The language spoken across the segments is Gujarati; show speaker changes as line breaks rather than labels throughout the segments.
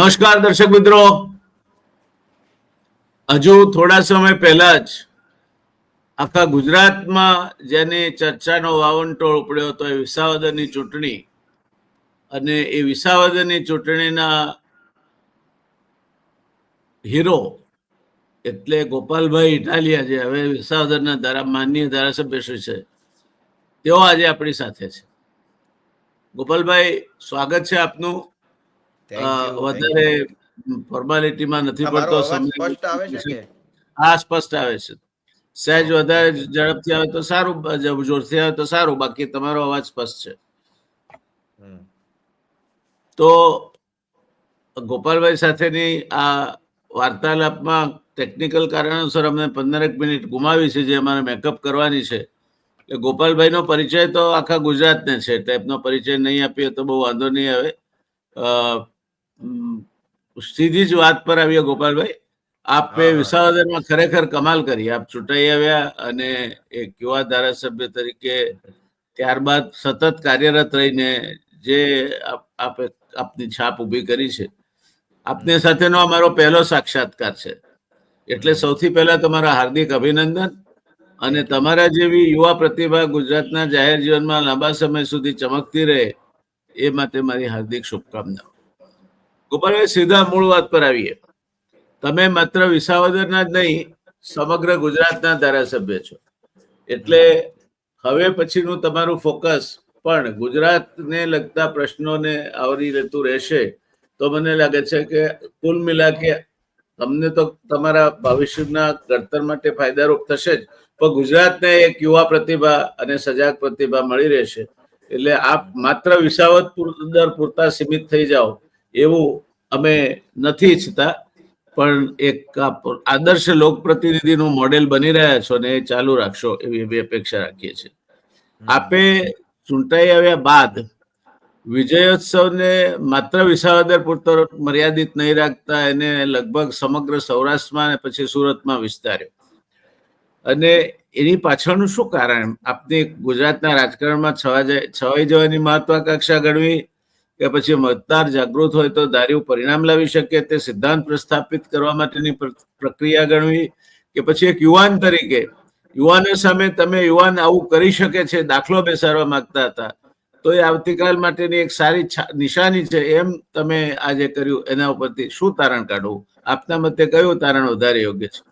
નમસ્કાર દર્શક મિત્રો. હજુ થોડા સમય પહેલા જ આખા ગુજરાતમાં જેની ચર્ચાનો વાવંટોળ ઉપડ્યો હતો એ વિસાવદરની ચૂંટણી, અને એ વિસાવદરની ચૂંટણીના હીરો એટલે ગોપાલભાઈ ઇટાલિયા, જે હવે વિસાવદરના માનનીય ધારાસભ્ય શ્રી છે, તેઓ આજે આપણી સાથે છે. ગોપાલભાઈ, સ્વાગત છે આપનું. વધારે ફોર્માલિટીમાં નથી પડતો. હા, સ્પષ્ટ આવે છે. સહેજ વધારે ઝડપથી આવે તો સારું, જોરથી આવે તો સારું. બાકી તમારો અવાજ સ્પષ્ટ છે. તો ગોપાલભાઈ સાથેની આ વાર્તાલાપમાં ટેકનિકલ કારણોસર અમને 15 મિનિટ ગુમાવી છે, જે અમારે મેકઅપ કરવાની છે. ગોપાલભાઈનો પરિચય તો આખા ગુજરાતને છે, ટાઈપનો પરિચય નહીં આપીએ તો બહુ વાંધો નહીં આવે. સીધી જ વાત પર આવીએ ગોપાલભાઈ. આપે વિસાવદરમાં ખરેખર કમાલ કરી. આપ ચૂંટાઈ આવ્યા અને એક યુવા ધારાસભ્ય તરીકે ત્યારબાદ સતત કાર્યરત રહીને જે આપની છાપ ઊભી કરી છે. આપની સાથેનો અમારો પહેલો સાક્ષાત્કાર છે, એટલે સૌથી પહેલા તમારા હાર્દિક અભિનંદન. અને તમારા જેવી યુવા પ્રતિભા ગુજરાતના જાહેર જીવનમાં લાંબા સમય સુધી ચમકતી રહે એ માટે મારી હાર્દિક શુભકામનાઓ. ગોપાલભાઈ, સીધા મૂળ વાત પર આવીએ. તમે માત્ર વિસાવદરના જ નહીં, સમગ્ર ગુજરાતના ધારાસભ્ય છો, એટલે હવે પછીનું તમારું ફોકસ પણ ગુજરાતને લગતા પ્રશ્નોને આવરી લેતું રહેશે. તો મને લાગે છે કે કુલ મિલા કે તમને તો તમારા ભવિષ્યના ઘડતર માટે ફાયદારૂપ થશે જ, પણ ગુજરાતને એક યુવા પ્રતિભા અને સજાગ પ્રતિભા મળી રહેશે. એટલે આપ માત્ર વિસાવદ પૂરતા સીમિત થઈ જાઓ એવું અમે નથી ઈચ્છતા, પણ એક આદર્શ લોકપ્રતિનિધિનું મોડેલ બની રહ્યા છો ને એ ચાલુ રાખશો એવી અપેક્ષા રાખીએ છીએ. આપે ચૂંટાઈ આવ્યા બાદ વિજયોત્સવને માત્ર વિસાવદર પૂરતો મર્યાદિત નહીં રાખતા એને લગભગ સમગ્ર સૌરાષ્ટ્રમાં અને પછી સુરતમાં વિસ્તાર્યો. અને એની પાછળનું શું કારણ? આપની ગુજરાતના રાજકારણમાં છવાઈ જવાની મહત્વાકાંક્ષા ગણવી, કે પછી મતદાર જાગૃત હોય તો ધાર્યું પરિણામ લાવી શકે તે સિદ્ધાંત પ્રસ્થાપિત કરવા માટેની પ્રક્રિયા ગણવી, કે પછી એક યુવાન તરીકે યુવાનો સામે તમે યુવાન આવું કરી શકે છે દાખલો બેસાડવા માંગતા હતા, તો એ આવતીકાલ માટેની એક સારી નિશાની છે એમ તમે આજે કર્યું? એના ઉપરથી શું તારણ કાઢવું? આપના મતે કયું તારણ વધારે યોગ્ય છે?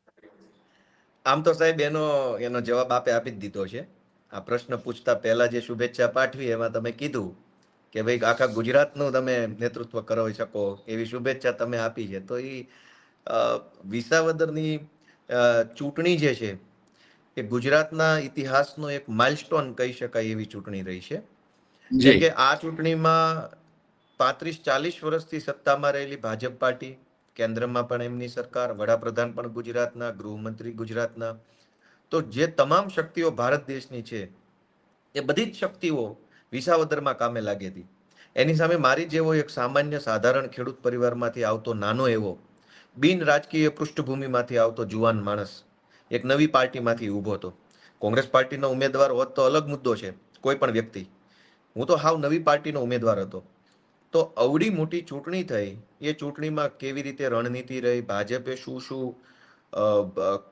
આમ તો સાહેબ એનો જવાબ આપે આપી જ દીધો છે. આ પ્રશ્ન પૂછતા પહેલા જે શુભેચ્છા પાઠવી એમાં તમે કીધું કે ભાઈ આખા ગુજરાતનું તમે નેતૃત્વ કરી શકો એવી શુભેચ્છા તમે આપી છે. તો એ વિસાવદરની ચૂંટણી જે છે એ ગુજરાતના ઇતિહાસનો એક માઇલસ્ટોન કહી શકાય એવી ચૂંટણી રહી છે. જેમ કે આ ચૂંટણીમાં 35-40 વર્ષથી સત્તામાં રહેલી ભાજપ પાર્ટી, કેન્દ્રમાં પણ એમની સરકાર, વડાપ્રધાન પણ ગુજરાતના, ગૃહમંત્રી ગુજરાતના, તો જે તમામ શક્તિઓ ભારત દેશની છે એ બધી જ શક્તિઓ વિસાવદરમાં કામે લાગી હતી. એની સામે મારી જેવો એક સામાન્ય સાધારણ ખેડૂત પરિવારમાંથી આવતો નાનો એવો બિન રાજકીય પૃષ્ઠભૂમિમાંથી આવતો જુવાન માણસ એક નવી પાર્ટીમાંથી ઊભો હતો. કોંગ્રેસ પાર્ટીનો ઉમેદવાર હોત તો અલગ મુદ્દો છે, કોઈ પણ વ્યક્તિ. હું તો હાવ નવી પાર્ટીનો ઉમેદવાર હતો. તો અવડી મોટી ચૂંટણી થઈ, એ ચૂંટણીમાં કેવી રીતે રણનીતિ રહી, ભાજપે શું શું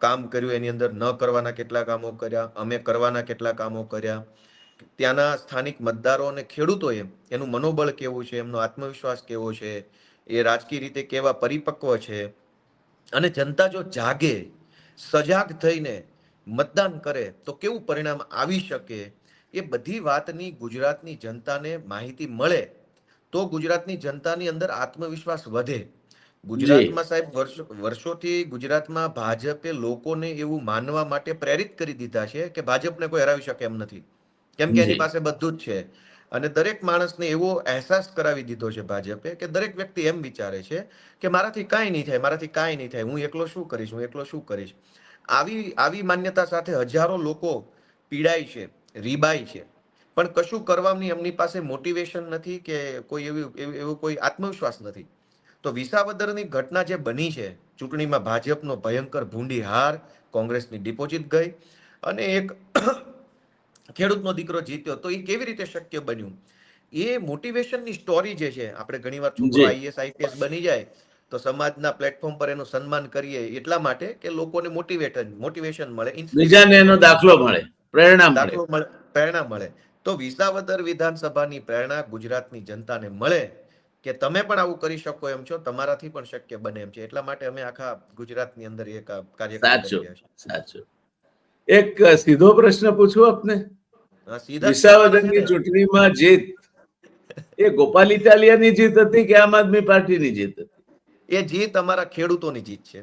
કામ કર્યું, એની અંદર ન કરવાના કેટલા કામો કર્યા, અમે કરવાના કેટલા કામો કર્યા, ત્યાંના સ્થાનિક મતદારો અને ખેડૂતોએ એનું મનોબળ કેવું છે, એમનો આત્મવિશ્વાસ કેવો છે, એ રાજકીય રીતે કેવા પરિપક્વ છે, અને જનતા જો જાગે, સજાગ થઈને મતદાન કરે તો કેવું પરિણામ આવી શકે, એ બધી વાતની ગુજરાતની જનતાને માહિતી મળે તો ગુજરાતની જનતાની અંદર આત્મવિશ્વાસ વધે. ગુજરાતમાં સાહેબ વર્ષોથી ગુજરાતમાં ભાજપે લોકોને એવું માનવા માટે પ્રેરિત કરી દીધા છે કે ભાજપને કોઈ હરાવી શકે એમ નથી, કેમ કે એની પાસે બધું જ છે. અને દરેક માણસને એવો અહેસાસ કરાવી દીધો છે ભાજપે કે દરેક વ્યક્તિ એમ વિચારે છે કે મારાથી કાંઈ નહીં થાય, મારાથી કાંઈ નહીં થાય, હું એકલો શું કરીશ, હું એકલો શું કરીશ. આવી માન્યતા સાથે હજારો લોકો પીડાય છે, રીબાય છે, પણ કશું કરવાની એમની પાસે મોટિવેશન નથી કે કોઈ એવો કોઈ આત્મવિશ્વાસ નથી. તો વિસાવદરની ઘટના જે બની છે, ચૂંટણીમાં ભાજપનો ભયંકર ભૂંડી હાર, કોંગ્રેસની ડિપોઝિટ ગઈ અને એક ખેડૂતનો દીકરો જીત્યો, તો એ કેવી રીતે શક્ય બન્યું? એ મોટિવેશનની સ્ટોરી જે છે, આપણે ઘણીવાર છોકરો
જી
આઈએસ આઈપીએસ બની જાય તો સમાજના પ્લેટફોર્મ પર એનું સન્માન કરીએ એટલા માટે કે લોકોને મોટિવેશન મળે,
બીજાને
ઇન્સ્પિરેશન
એનો
મળે,
દાખલો મળે, પ્રેરણા મળે.
દાખલો મળે, પ્રેરણા મળે. તો વિસાવદર વિધાનસભાની પ્રેરણા ગુજરાતની જનતાને મળે કે તમે પણ આવું કરી શકો એમ છો, તમારાથી પણ શક્ય બને એમ છે. એટલા માટે અમે આખા ગુજરાતની અંદર એક આ કાર્યક્રમ કરી
સાચું
રહ્યા છીએ.
સાચું. એક સીધો પ્રશ્ન પૂછું આપને.
સીધા જ પૂછવાના છે
વિસાવદરની
ને.
ચૂંટણીમાં જીત એ ગોપાલ ઇટાલિયાની જીત હતી કે આમ આદમી પાર્ટીની જીત હતી?
એ જીત અમારા ખેડૂતોની જીત છે.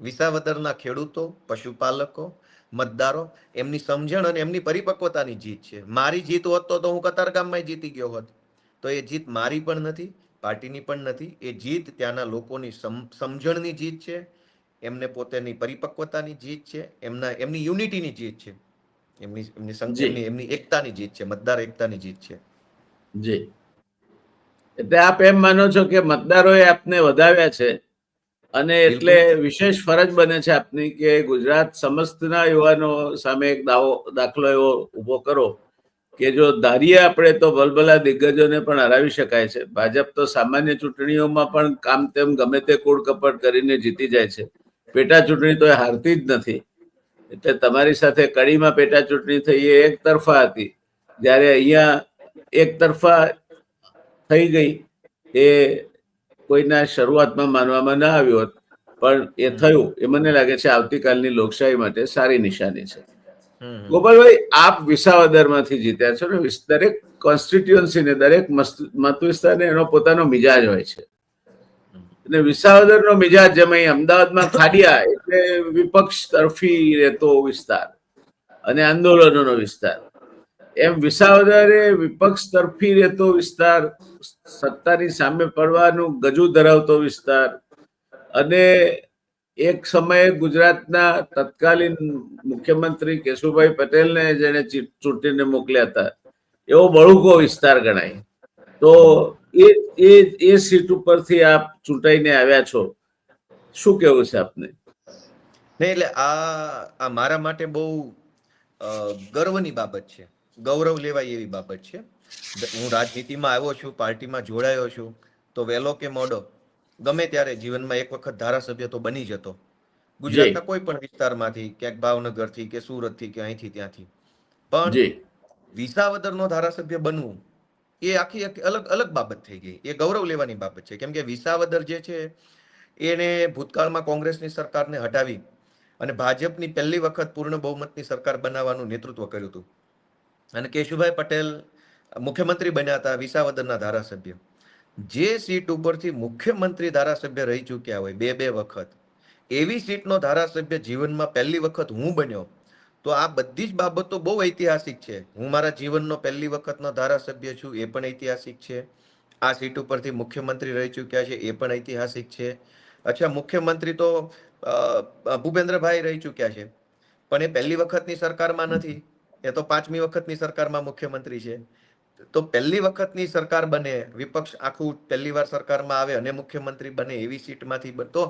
વિસાવદરના ખેડૂતો, પશુપાલકો, મતદારો, એમની સમજણ અને એમની પરિપક્વતાની જીત છે. મારી જીત હોત તો હું કતારગામમાં જીતી ગયો હોત. તો એ જીત મારી પણ નથી, પાર્ટીની પણ નથી. એ જીત ત્યાંના લોકોની સમજણની જીત છે, એમને પોતાની પરિપક્વતાની જીત છે, એમની યુનિટીની જીત છે,
જી
એમની એકતાની જીત છે, મતદાર એકતાની જીત છે.
જી. એટલે આપ એમ માનો છો કે મતદારોએ આપને વધાવ્યા છે અને એટલે
બિલકુલ.
વિશેષ ફરજ બને છે આપની કે ગુજરાત સમસ્તના યુવાનો સામે એક દાખલો એવો ઉભો કરો કે જો ધારીએ આપણે તો ભલભલા દિગ્ગજોને પણ હરાવી શકાય છે. ભાજપ તો સામાન્ય ચૂંટણીઓમાં પણ કામ તેમ ગમે તે કૂડ કપટ કરીને જીતી જાય છે. પેટા ચૂંટણી તો એ હારતી જ નથી. એટલે તમારી સાથે કડીમાં પેટા ચૂંટણી થઈ એ એક તરફા હતી, જ્યારે અહીંયા એક તરફા થઈ ગઈ એ કોઈના શરૂઆતમાં માનવામાં ના આવ્યું હોત, પણ એ થયું. એ મને લાગે છે આવતીકાલની લોકશાહી માટે સારી નિશાની છે. ગોપાલભાઈ, આપ વિસાવદરમાંથી જીત્યા છો ને. દરેક કોન્સ્ટિટ્યુઅન્સીને, દરેક મત વિસ્તારને એનો પોતાનો મિજાજ હોય છે. અને વિસાવદરનો મિજાજ જેમ અહીં અમદાવાદમાં ખાડિયા એટલે વિપક્ષ તરફી રહેતો વિસ્તાર અને આંદોલનોનો વિસ્તાર, એમ વિસાવદર એ વિપક્ષ તરફી રહેતો વિસ્તાર, સત્તાની સામે પડવાનું ગજુ ધરાવતો વિસ્તાર અને એક સમયે ગુજરાતના તત્કાલીન મુખ્યમંત્રી કેશુભાઈ પટેલને જેને ચૂંટીને મોકલ્યા હતા એવો બળુકો વિસ્તાર ગણાય. તો એ સીટ ઉપરથી આપ ચૂંટાઈને આવ્યા છો. શું કેવું છે આપને?
નહીં, એટલે આ મારા માટે બહુ ગર્વની બાબત છે, ગૌરવ લેવાય એવી બાબત છે. હું રાજનીતિમાં આવ્યો છું, પાર્ટીમાં જોડાયો છું, તો વહેલો કે મોડો ગમે ત્યારે જીવનમાં એક વખત ધારાસભ્ય તો બની જતો. ગુજરાતના કોઈ પણ વિસ્તારમાંથી, ક્યાંક ભાવનગરથી કે સુરતથી કે અહીંથી ત્યાંથી. પણ
જી
વિસાવદરનો ધારાસભ્ય બનવું એ આખી અલગ અલગ બાબત થઈ ગઈ. એ ગૌરવ લેવાની બાબત છે. કેમ કે વિસાવદર જે છે એને ભૂતકાળમાં કોંગ્રેસની સરકારને હટાવી અને ભાજપની પહેલી વખત પૂર્ણ બહુમતની સરકાર બનાવવાનું નેતૃત્વ કર્યું હતું. અને કેશુભાઈ પટેલ મુખ્યમંત્રી બન્યા હતા, વિસાવદરના ધારાસભ્ય. જે સીટ ઉપરથી મુખ્યમંત્રી ધારાસભ્ય રહી ચૂક્યા હોય બે વખત, એવી સીટનો ધારાસભ્ય જીવનમાં પહેલી વખત હું બન્યો. તો આ બધી જ બાબતો બહુ ઐતિહાસિક છે. હું મારા જીવનનો પહેલી વખતનો ધારાસભ્ય છું, એ પણ ઐતિહાસિક છે. આ સીટ ઉપરથી મુખ્યમંત્રી રહી ચૂક્યા છે, એ પણ ઐતિહાસિક છે. અચ્છા, મુખ્યમંત્રી તો ભૂપેન્દ્રભાઈ રહી ચૂક્યા છે, પણ એ પહેલી વખતની સરકારમાં નથી, એ તો 5મી વખતની સરકારમાં મુખ્યમંત્રી છે. તો પહેલી વખતની સરકાર બને, વિપક્ષ આખું પહેલી વાર સરકારમાં આવે અને મુખ્યમંત્રી બને એવી સીટમાંથી તો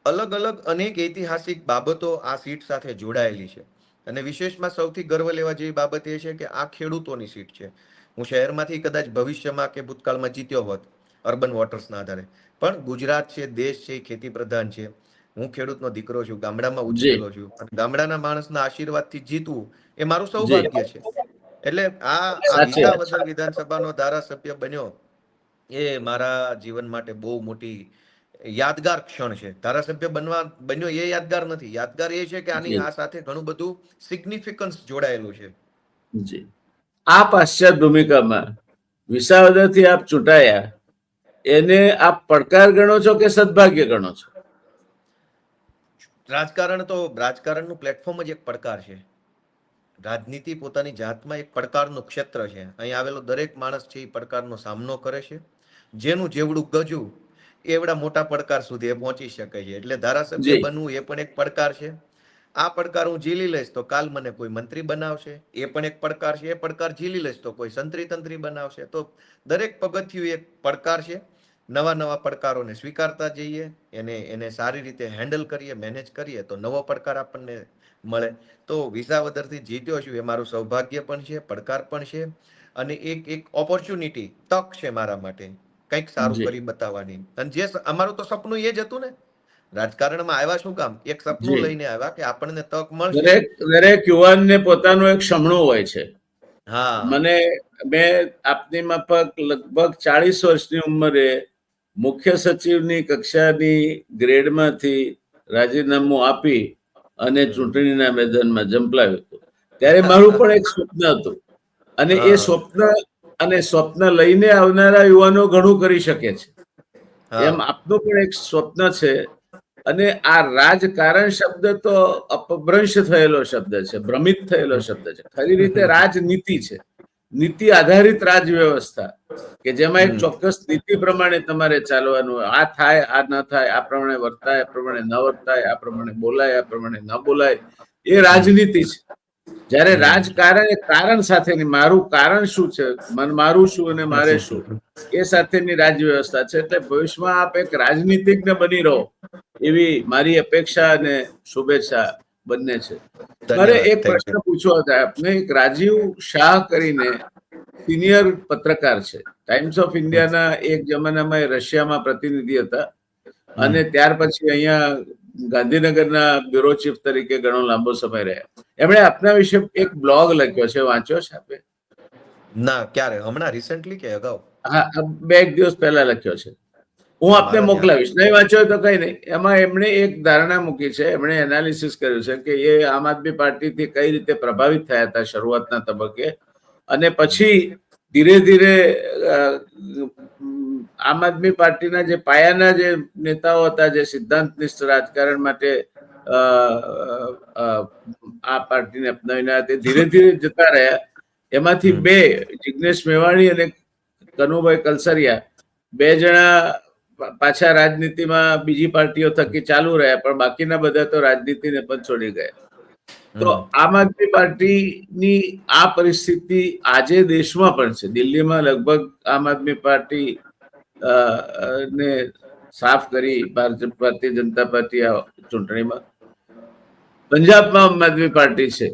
અલગ અલગ અનેક ઐતિહાસિક બાબતો આ સીટ સાથે જોડાયેલી છે. અને વિશેષમાં સૌથી ગર્વ લેવા જેવી બાબત એ છે કે આ ખેડૂતોની સીટ છે. હું શહેરમાંથી કદાચ ભવિષ્યમાં કે ભૂતકાળમાં જીત્યો હોત અર્બન વોટર્સના આધારે, પણ ગુજરાત છે, દેશ છે, ખેતી પ્રધાન છે. હું ખેડૂતનો દીકરો છું, ગામડામાં
જી
ઉછરેલો છું, ગામડાના માણસના આશીર્વાદથી જીતવું એ મારું
જી
સૌભાગ્ય છે. એટલે આ
સાચી વાત છે.
વિસાવદર વિધાનસભાનો ધારાસભ્ય બન્યો એ મારા જીવન માટે બહુ મોટી યાદગાર ક્ષણ છે. ધારાસભ્ય બન્યો એ યાદગાર નથી. યાદગાર એ છે કે આની
જી
આ સાથે ઘણું બધું સિગ્નિફિકન્સ જોડાયેલું છે.
જી. આ પાશ્ચાત્ય ભૂમિકામાં વિસાવદરથી આપ ચૂંટાયા, એને આપ પડકાર ગણો છો કે સદભાગ્ય ગણો છો?
રાજકારણનું પ્લેટફોર્મ જ એક પડકાર છે. રાજનીતિ પોતાની જાતમાં એક પડકારનું ક્ષેત્ર છે. અહીં આવેલો દરેક માણસ છે એ પડકારનો સામનો કરે છે. જેનું જેવડું ગજું એવડા મોટા પડકાર સુધી એ પહોંચી શકે છે. એટલે ધારાસભ્ય
જી
બનવું એ પણ એક પડકાર છે. આ પડકાર હું ઝીલી લઈશ તો કાલ મને કોઈ મંત્રી બનાવશે, એ પણ એક પડકાર છે. એ પડકાર ઝીલી લઈશ તો કોઈ સંત્રી તંત્રી બનાવશે. તો દરેક પગથિયું એક પડકાર છે. નવા નવા પડકારોને સ્વીકારતા જઈએ, એને સારી રીતે હેન્ડલ કરીએ, મેનેજ કરીએ તો નવો પડકાર આપણને મળે. તો વિસાવદરથી જીત્યો છું એ મારું સૌભાગ્ય પણ છે, પડકાર પણ છે, અને એક ઓપોર્ચ્યુનિટી, તક છે મારા માટે કંઈક સારું
જી
કરી બતાવવાની. અને અમારું તો સપનું એ જ હતું ને, રાજકારણમાં આવ્યા શું કામ? એક સપનું
જી
લઈને આવ્યા કે આપણને તક મળશે.
દરેક યુવાનને પોતાનું એક ક્ષમણું હોય છે.
હા.
મેં આપની માફક લગભગ 40 વર્ષની ઉંમરે મુખ્ય સચિવની કક્ષાની ગ્રેડમાંથી રાજીનામું આપી અને ચૂંટણીના મેદાનમાં ઝંપલાવ્યું હતું. ત્યારે મારું પણ એક સ્વપ્ન હતું, અને એ સ્વપ્ન લઈને આવનારા યુવાનો ઘણું કરી શકે છે, એમ આપનું પણ એક સ્વપ્ન છે. અને આ રાજકારણ શબ્દ તો અપભ્રંશ થયેલો શબ્દ છે, ભ્રમિત થયેલો શબ્દ છે. ખરી રીતે રાજનીતિ છે, નીતિ આધારિત રાજ વ્યવસ્થા, કે જેમાં એક ચોક્કસ નીતિ પ્રમાણે તમારે ચાલવાનું. આ થાય, આ ન થાય, આ પ્રમાણે વર્તાય, આ પ્રમાણે ન વર્તાય, આ પ્રમાણે બોલાય, આ પ્રમાણે ન બોલાય, એ રાજનીતિ છે. જ્યારે રાજકારણ એ કારણ સાથેની, મારું કારણ શું છે, મારું શું અને મારે શું, એ સાથેની રાજ વ્યવસ્થા છે. એટલે ભવિષ્યમાં આપ એક રાજનીતિજ્ઞ બની રહો એવી મારી અપેક્ષા અને શુભેચ્છા બંને છે. મારે
ધન્યવાદ.
એક
થેન્ક
પ્રશ્ન
યુ.
પૂછવો હતો આપને. એક રાજીવ શાહ કરીને સિનિયર પત્રકાર છે, ટાઈમ્સ ઓફ ઇન્ડિયાના એક જમાનામાં એ રશિયામાં પ્રતિનિધિ હતા, અને ત્યાર પછી અહીંયા ગાંધીનગરના બ્યુરો ચીફ તરીકે ઘણો લાંબો સમય રહ્યા. એમણે આપના વિશે એક બ્લોગ લખ્યો છે, વાંચ્યો છે આપે?
ના, ક્યારે? હમણાં રિસેન્ટલી કે અગાઉ?
હા, 2 દિવસ પહેલા લખ્યો છે. હું
ના,
આપને
મારા ધ્યાન.
મોકલાવીશ, નહીં વાંચ્યો તો કઈ નહીં. એમાં એમણે એક ધારણા મૂકી છે, એમણે એનાલિસિસ કર્યું છે કે એ આમ આદમી પાર્ટીથી કઈ રીતે પ્રભાવિત થયા હતા શરૂઆતના તબક્કે, અને પછી ધીરે ધીરે આમ આદમી પાર્ટીના જે પાયાના જે નેતાઓ હતા, જે સિદ્ધાંતનિષ્ઠ રાજકારણ માટે આ પાર્ટીને અપનાવીને તે ધીરે ધીરે જતા રહ્યા. એમાંથી 2, જિગ્નેશ મેવાણી અને કનુભાઈ કલસરિયા, 2 જણા પાછા રાજનીતિમાં બીજી પાર્ટીઓ થકી ચાલુ રહ્યા, પણ બાકીના બધા તો રાજનીતિને પણ છોડી ગયા. તો આમ આદમી પાર્ટીની આ પરિસ્થિતિ આજે દેશમાં પણ છે. દિલ્હીમાં લગભગ આમ આદમી પાર્ટી ને સાફ કરી ભારતીય જનતા પાર્ટી આ ચૂંટણીમાં. પંજાબમાં આમ આદમી પાર્ટી છે.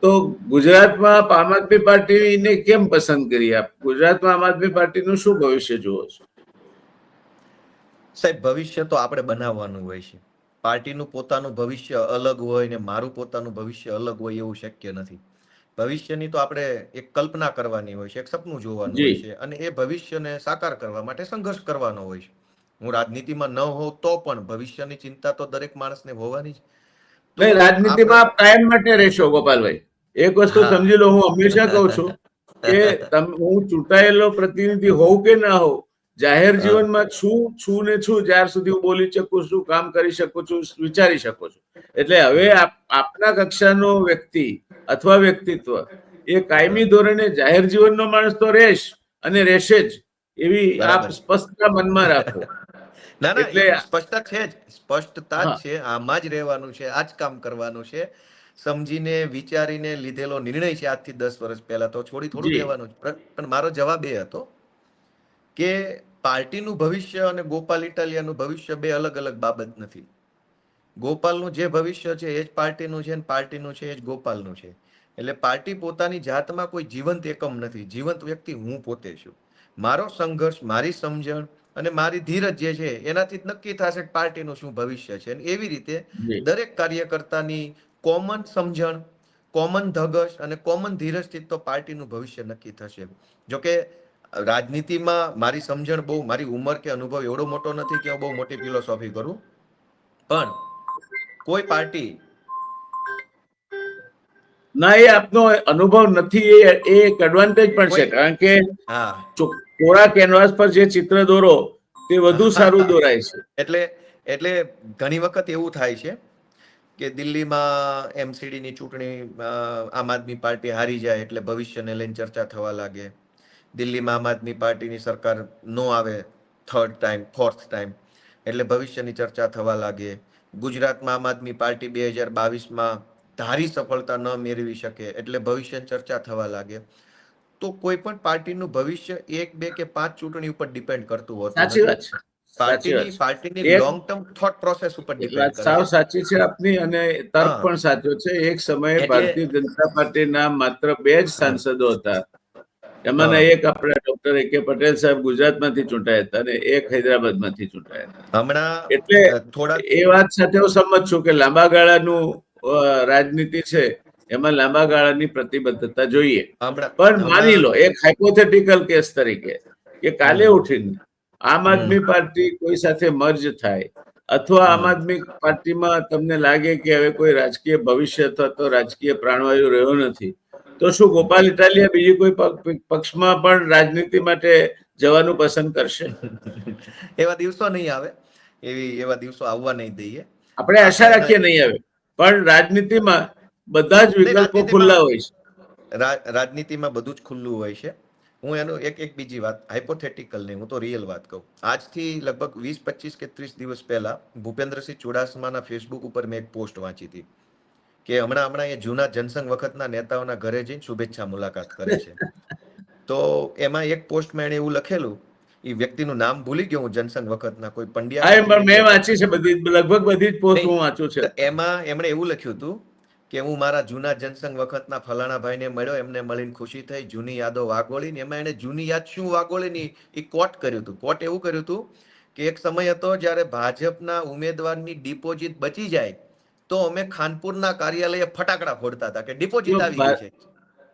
તો ગુજરાતમાં આમ આદમી પાર્ટીને કેમ પસંદ કરી આપ? ગુજરાતમાં આમ આદમી પાર્ટીનું શું ભવિષ્ય જુઓ છો?
સાહેબ, ભવિષ્ય તો આપણે બનાવવાનું હોય છે. પાર્ટીનું પોતાનું ભવિષ્ય અલગ હોય ને મારું પોતાનું ભવિષ્ય અલગ હોય એવું શક્ય નથી. ભવિષ્યની તો આપણે એક કલ્પના કરવાની હોય છે, એક સપનું જોવાનું હોય છે, અને એ ભવિષ્યને સાકાર કરવા માટે સંઘર્ષ કરવાનો હોય છે. હું રાજનીતિમાં ન હોઉં તો પણ ભવિષ્યની ચિંતા તો દરેક માણસને હોવાની જ. તો
રાજનીતિમાં આપ કાયમ માટે રહેશો ગોપાલભાઈ. એક વસ્તુ સમજી લો, હું હંમેશા કહું છું કે હું ચૂંટાયેલો પ્રતિનિધિ હોઉં કે ના હોઉં, જાહેર જીવનમાં છું ને છું જ્યાર સુધી હું બોલી શકું છું, કામ કરી શકું છું, વિચારી શકું છું. એટલે હવે આપના કક્ષાનો વ્યક્તિ અથવા વ્યક્તિત્વ એ કાયમી ધોરણે જાહેર જીવનનો માણસ તો રહેશ અને રહેશે જ, એવી આપ સ્પષ્ટતા મનમાં રાખો.
ના ના,
એટલે
એ સ્પષ્ટતા છે જ, સ્પષ્ટતા જ છે. આમાં જ રહેવાનું છે, આ જ કામ કરવાનું છે. સમજીને વિચારીને લીધેલો નિર્ણય છે આજથી 10 વર્ષ પહેલા, તો છોડી થોડું
જી
દેવાનું છે. પણ મારો જવાબ એ હતો કે પાર્ટીનું ભવિષ્ય અને ગોપાલ ઇટાલિયાનું ભવિષ્ય બે અલગ અલગ બાબત નથી. ગોપાલનું જે ભવિષ્ય છે એ જ પાર્ટીનું છે, અને પાર્ટીનું છે એ જ ગોપાલનું છે. એટલે પાર્ટી પોતાની જાતમાં કોઈ જીવંત એકમ નથી. જીવંત વ્યક્તિ હું પોતે છું. મારો સંઘર્ષ, મારી સમજણ અને મારી ધીરજ જે છે એનાથી જ નક્કી થશે કે પાર્ટીનું શું ભવિષ્ય છે. અને એવી રીતે દરેક કાર્યકર્તાની કોમન સમજણ, કોમન ધગશ અને કોમન ધીરજથી તો પાર્ટીનું ભવિષ્ય નક્કી થશે. જોકે રાજનીતિમાં મારી સમજણ બહુ, મારી ઉંમર કે અનુભવ એવડો મોટો નથી કે હું બહુ મોટી ફિલોસોફી કરું, પણ કોઈ પાર્ટી
ના, એ આપનો અનુભવ નથી, એ એક એડવાન્ટેજ પણ છે, કારણ કે કોરા કેનવાસ પર જે ચિત્ર દોરો તે વધુ સારું દોરાય છે.
એટલે ઘણી વખત એવું થાય છે કે દિલ્હીમાં એમસીડીની ચૂંટણી આમ આદમી પાર્ટી હારી જાય એટલે ભવિષ્યને લઈને ચર્ચા થવા લાગે. દિલ્હીમાં આમ આદમી પાર્ટીની સરકાર નો આવે 3rd ટાઈમ 4th ટાઈમ એટલે ભવિષ્યની ચર્ચા થવા લાગે. ગુજરાતમાં આમ આદમી પાર્ટી 2022માં ધારી સફળતા ન મેળવી શકે એટલે ભવિષ્યની ચર્ચા થવા લાગે. તો કોઈ પણ પાર્ટીનું ભવિષ્ય 1, 2 કે 5 ચૂંટણી ઉપર ડિપેન્ડ કરતું હોતું
સાચી
નથી.
વાત છે, સાચી વાત છે.
પાર્ટીની
એક
લોંગ ટર્મ થોટ પ્રોસેસ ઉપર
એ
ડિપેન્ડ
વાત
કરે
સાવ
છે.
સાચી છે આપની, અને તર્ક
હા,
પણ સાચો છે. એક સમયે
એટલે
ભારતીય જનતા પાર્ટીના માત્ર 2 જ સાંસદો હતા. એમાંના
હા,
એક આપણા ડોક્ટર A.K. પટેલ સાહેબ ગુજરાતમાંથી ચૂંટાયા હતા અને એક હૈદરાબાદમાંથી ચૂંટાયા હતા.
હમણાં
એટલે
થોડા
એ વાત સાથે હું સંમત છું કે લાંબા ગાળાનું રાજનીતિ છે, એમાં લાંબા ગાળાની પ્રતિબદ્ધતા જોઈએ. પણ માની લો એક હાઇપોથેટિકલ કેસ તરીકે કે કાલે ઉઠીને આમ આદમી પાર્ટી કોઈ સાથે મર્જ થાય, અથવા આમ આદમી પાર્ટીમાં તમને લાગે કે હવે કોઈ રાજકીય ભવિષ્ય અથવા તો રાજકીય પ્રાણવાયુ રહ્યો નથી, તો શું ગોપાલ ઇટાલિયા બીજી કોઈ પક્ષમાં પણ રાજનીતિ માટે જવાનું પસંદ કરશે?
એવા દિવસો નહીં આવે, એવા દિવસો આવવા નહીં દઈએ.
આપણે આશા
આપણે
રાખીએ નહીં આવે, પણ રાજનીતિમાં બધા જ
નહીં,
વિકલ્પો ખુલ્લા હોય છે.
રાજનીતિમાં બધું જ ખુલ્લું હોય છે. હું એનું એક બીજી વાત, હાઇપોથેટિકલ નહીં, હું તો રિયલ વાત કહું. આજથી લગભગ 20, 25 કે 30 દિવસ પહેલા ભૂપેન્દ્રસિંહ ચુડાસમાના ફેસબુક ઉપર મેં એક પોસ્ટ વાંચી હતી કે હમણાં એ જૂના જનસંઘ વખતના નેતાઓના ઘરે જઈને શુભેચ્છા મુલાકાત કરે છે. તો એમાં એક પોસ્ટમાં એણે એવું લખેલું, એ વ્યક્તિનું નામ ભૂલી ગયો હું, જનસંઘ વખતના કોઈ પંડ્યા
પણ મેં વાંચી છે બધી, લગભગ બધી જ પોસ્ટ હું વાંચું છે.
એમાં એમણે એવું લખ્યું હતું કે હું મારા જૂના જનસંઘ વખતના ફલાણા ભાઈને મળ્યો, એમને મળીને ખુશી થઈ, જૂની યાદો વાગોળીને. એમાં એને જૂની યાદ શું વાગોળીને એ કોટ કર્યું હતું. કોટ એવું કર્યું હતું કે એક સમય હતો જ્યારે ભાજપના ઉમેદવારની ડિપોઝિટ બચી જાય તો અમે ખાનપુરના કાર્યાલયે ફટાકડા ફોડતા હતા કે ડિપોઝિટ આવી ગઈ છે.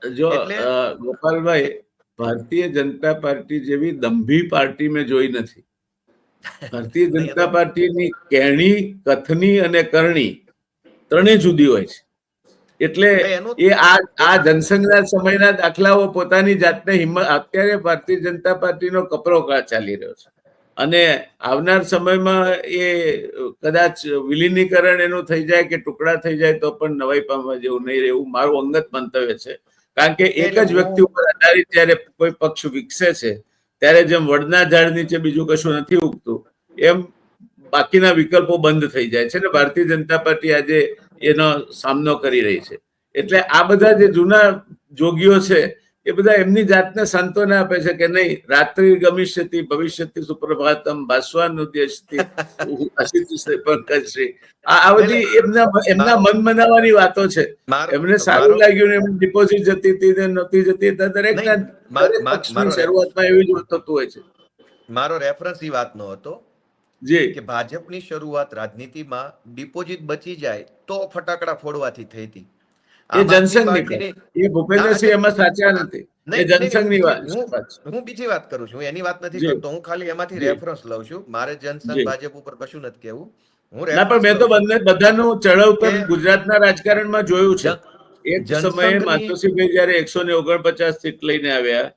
જો
એટલે
ગોપાલભાઈ, ભારતીય જનતા પાર્ટી જેવી દંભી પાર્ટી મેં જોઈ નથી. ભારતીય જનતા પાર્ટીની કહેણી, કથની અને કરણી ત્રણેય જુદી હોય છે. એટલે એ આ જનસંઘના સમયના દાખલાઓ પોતાની જાતને હિંમત, અત્યારે ભારતીય જનતા પાર્ટીનો કપરો કાળ ચાલી રહ્યો છે અને આવનાર સમયમાં એ કદાચ વિલીનીકરણ એનું થઈ જાય કે ટુકડા થઈ જાય તો પણ નવાઈ પામવા જેવું નહીં રહે, એવું મારું અંગત મંતવ્ય છે. કારણ કે એક જ વ્યક્તિ ઉપર આધારિત જ્યારે કોઈ પક્ષ વિકસે છે, ત્યારે જેમ વડના ઝાડ નીચે બીજું કશું નથી ઉગતું, એમ બાકીના વિકલ્પો બંધ થઈ જાય છે ને ભારતીય જનતા પાર્ટી આજે એનો સામનો કરી રહી છે. એટલે આ બધા જે જૂના જોગીઓ છે એ બધા એમની જાતને સાંત્વના આપે છે કે નહીં, રાત્રિ ગમિષ્યતિ ભવિષ્યતિ સુપ્રભાતમ ભાસ્વાનુદ્યષ્ટિ અસિતિ પંકજશ્રી. આ બધી એમના મન મનાવાની વાતો છે. એમને સારું લાગ્યું ને એમને ડિપોઝિટ જતી હતી ને નહોતી જતી, દરેક પક્ષની શરૂઆતમાં એવી જ થતું હોય છે.
મારો રેફરન્સ એ વાતનો હતો કે ભાજપની શરૂઆત રાજનીતિમાં ડિપોઝિટ બચી જાય તો ફટાકડા ફોડવાથી થઈ હતી.
એ જનસંઘની, એ ભૂપેન્દ્રસિંહ એમાં સાચા નથી, એ જનસંઘની વાત.
હું બીજી વાત કરું છું, એની વાત નથી કરતો, હું ખાલી એમાંથી રેફરન્સ લઉં છું. મારે જનસંઘ ભાજપ ઉપર કશું નથી કહેવું.
ના, પણ મેં તો બધાનું ચળવતર ગુજરાતના રાજકારણમાં જોયું છે. એક સમયે માતોશ્રીભાઈ જયારે 149 સીટ લઈને આવ્યા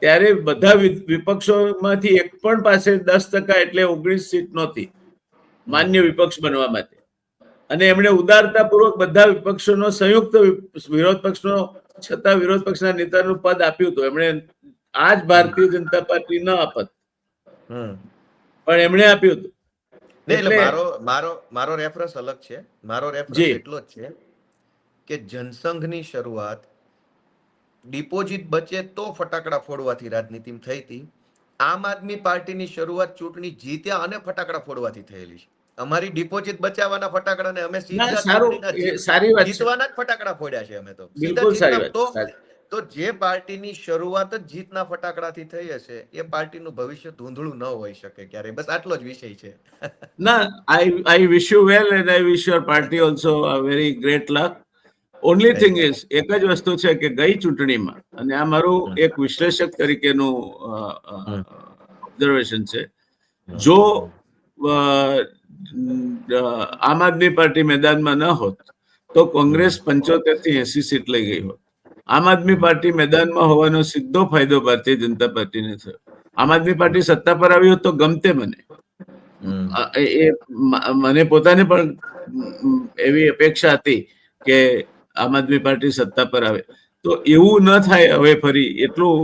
ત્યારે બધા વિપક્ષોમાંથી એક પણ પાસે 10% એટલે 19 સીટ નહોતી માન્ય વિપક્ષ બનવા માટે, અને એમણે ઉદારતાપૂર્વક બધા વિપક્ષોનો સંયુક્ત વિરોધ પક્ષનો છતાં વિરોધ પક્ષના નેતાનું પદ આપ્યું હતું. એમણે આ જ ભારતીય જનતા પાર્ટી ન આપત, પણ એમણે આપ્યું હતું.
એટલે મારો રેફરન્સ અલગ છે. મારો રેફરન્સ એટલો જ છે કે જનસંઘની શરૂઆત ડિપોઝિટ બચે તો ફટાકડા ફોડવાથી રાજનીતિ થઈ હતી. આમ આદમી પાર્ટીની શરૂઆત ચૂંટણી જીત્યા અને ફટાકડા ફોડવાથી થયેલી છે. અમારી ડિપોઝિટ બચાવવાના ફટાકડા ને અમે જીતવાના જ ફટાકડા ફોડ્યા છે અમે તો. તો જે પાર્ટીની શરૂઆત જ જીતના ફટાકડાથી થઈ હશે એ પાર્ટીનું ભવિષ્ય ધૂંધળું ન હોઈ શકે ક્યારે. બસ આટલો જ વિષય છે.
ના, I wish you well and I wish your party also a very great luck. Only thing is, એક જ વસ્તુ છે કે ગઈ ચૂંટણીમાં, અને આ મારું એક વિશ્લેષક તરીકેનું ઓબ્ઝર્વેશન છે, જો આમ આદમી પાર્ટી મેદાનમાં ન હોત તો કોંગ્રેસ 75 થી 80 સીટ લઈ ગઈ હોત. આમ આદમી પાર્ટી મેદાનમાં હોવાનો સીધો ફાયદો ભારતીય જનતા પાર્ટીને થયો. આમ આદમી પાર્ટી સત્તા પર આવી હોત તો ગમતે મને પોતાને પણ એવી અપેક્ષા હતી કે આમ આદમી પાર્ટી સત્તા પર આવે. તો એવું ન થાય હવે ફરી. એટલું